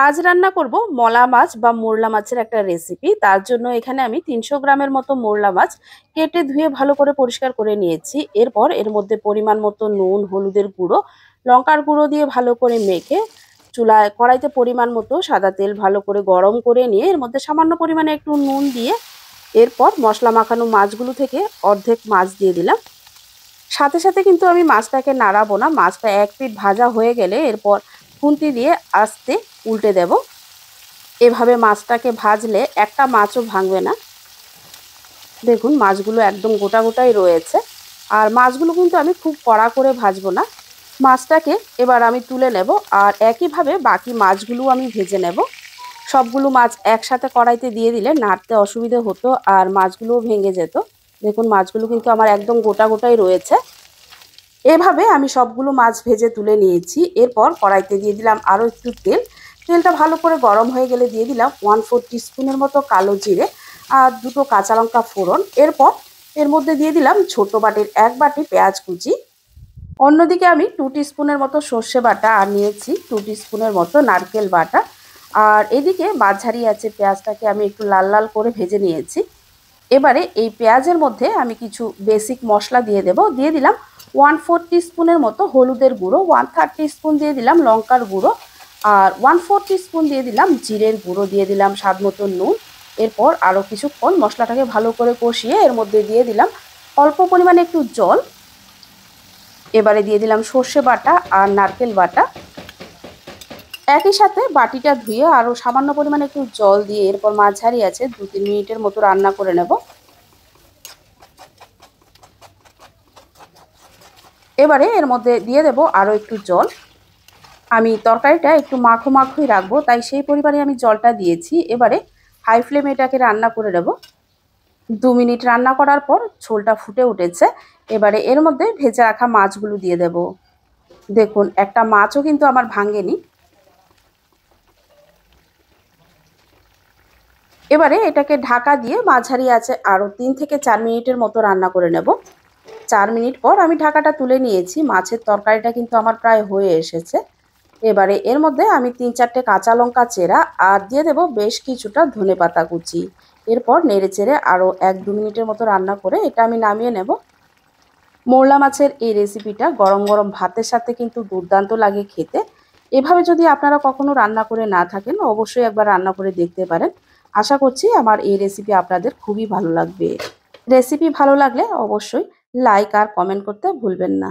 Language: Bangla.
আজ রান্না করব মলা মাছ বা মোরলা মাছের একটা রেসিপি। তার জন্য এখানে আমি 300 গ্রামের মতো মোরলা মাছ কেটে ধুয়ে ভালো করে পরিষ্কার করে নিয়েছি। এরপর এর মধ্যে পরিমাণ মতো নুন, হলুদের গুঁড়ো, লঙ্কার গুঁড়ো দিয়ে ভালো করে মেখে চুলায় কড়াইতে পরিমাণ মতো সাদা তেল ভালো করে গরম করে নিয়ে এর মধ্যে সামান্য পরিমাণে একটু নুন দিয়ে এরপর মশলা মাখানো মাছগুলো থেকে অর্ধেক মাছ দিয়ে দিলাম। সাথে সাথে কিন্তু আমি মাছটাকে নাড়াবো না। মাছটা এক পিঠ ভাজা হয়ে গেলে এরপর খুন্তি দিয়ে আস্তে উল্টে দেব। এভাবে মাছটাকে ভাজলে একটা মাছও ভাঙবে না। দেখুন মাছগুলো একদম গোটা গোটাই রয়েছে। আর মাছগুলো কিন্তু আমি খুব কড়া করে ভাজবো না। মাছটাকে এবার আমি তুলে নেব আর একইভাবে বাকি মাছগুলো আমি ভেজে নেব। সবগুলো মাছ একসাথে কড়াইতে দিয়ে দিলে নাড়তে অসুবিধে হতো আর মাছগুলোও ভেঙে যেত। দেখুন মাছগুলো কিন্তু আমার একদম গোটা গোটাই রয়েছে। এভাবে আমি সবগুলো মাছ ভেজে তুলে নিয়েছি। এরপর কড়াইতে দিয়ে দিলাম আরও একটু তেল। তেলটা ভালো করে গরম হয়ে গেলে দিয়ে দিলাম 1/4 টিস্পুনের মতো কালো জিরে আর দুটো কাঁচা লঙ্কা ফোড়ন। এরপর এর মধ্যে দিয়ে দিলাম ছোট বাটির 1 বাটি পেঁয়াজ কুচি। অন্যদিকে আমি 2 টিস্পুনের মতো সর্ষে বাটা আর নিয়েছি 2 টিস্পুনের মতো নারকেল বাটা। আর এদিকে মাছ ছাড়িয়ে আছে পেঁয়াজটাকে আমি একটু লাল লাল করে ভেজে নিয়েছি। এবারে এই পেঁয়াজের মধ্যে আমি কিছু বেসিক মশলা দিয়ে দেব। দিয়ে দিলাম 1/4 টিস্পুনের মতো হলুদের গুঁড়ো, 1/3 টিস্পুন দিয়ে দিলাম লঙ্কার গুঁড়ো আর 1/4 টিস্পুন দিয়ে দিলাম জিরের গুঁড়ো, দিয়ে দিলাম স্বাদ মতো নুন। এরপর আরও কিছুক্ষণ মশলাটাকে ভালো করে কষিয়ে এর মধ্যে দিয়ে দিলাম অল্প পরিমাণে একটু জল। এবারে দিয়ে দিলাম সর্ষে বাটা আর নারকেল বাটা। একই সাথে বাটিটা ধুয়ে আরও সামান্য পরিমাণে একটু জল দিয়ে এরপর মাছ ছাড়িয়ে আছে 2-3 মিনিটের মতো রান্না করে নেব। এবারে এর মধ্যে দিয়ে দেব আরও একটু জল। আমি তরকারিটা একটু মাখো মাখোই রাখবো, তাই সেই পরিমাণে আমি জলটা দিয়েছি। এবারে হাই ফ্লেমে এটাকে রান্না করে নেব। 2 মিনিট রান্না করার পর ঝোলটা ফুটে উঠেছে। এবারে এর মধ্যে ভেজে রাখা মাছগুলো দিয়ে দেব। দেখুন একটা মাছও কিন্তু আমার ভাঙেনি। এবারে এটাকে ঢাকা দিয়ে মাঝারি আছে আরও 3 থেকে 4 মিনিটের মতো রান্না করে নেব। 4 মিনিট পর আমি ঢাকাটা তুলে নিয়েছি। মাছের তরকারিটা কিন্তু আমার প্রায় হয়ে এসেছে। এবারে এর মধ্যে আমি 3-4টে কাঁচা লঙ্কা চেরা আর দিয়ে দেব বেশ কিছুটা ধনেপাতা কুচি। এরপর নেড়েচেড়ে আরও 1-2 মিনিটের মতো রান্না করে এটা আমি নামিয়ে নেব। মোরলা মাছের এই রেসিপিটা গরম গরম ভাতের সাথে কিন্তু দুর্দান্ত লাগে খেতে। এভাবে যদি আপনারা কখনো রান্না করে না থাকেন অবশ্যই একবার রান্না করে দেখতে পারেন। আশা করছি আমার এই রেসিপি আপনাদের খুবই ভালো লাগবে। রেসিপি ভালো লাগলে অবশ্যই লাইক আর কমেন্ট করতে ভুলবেন না।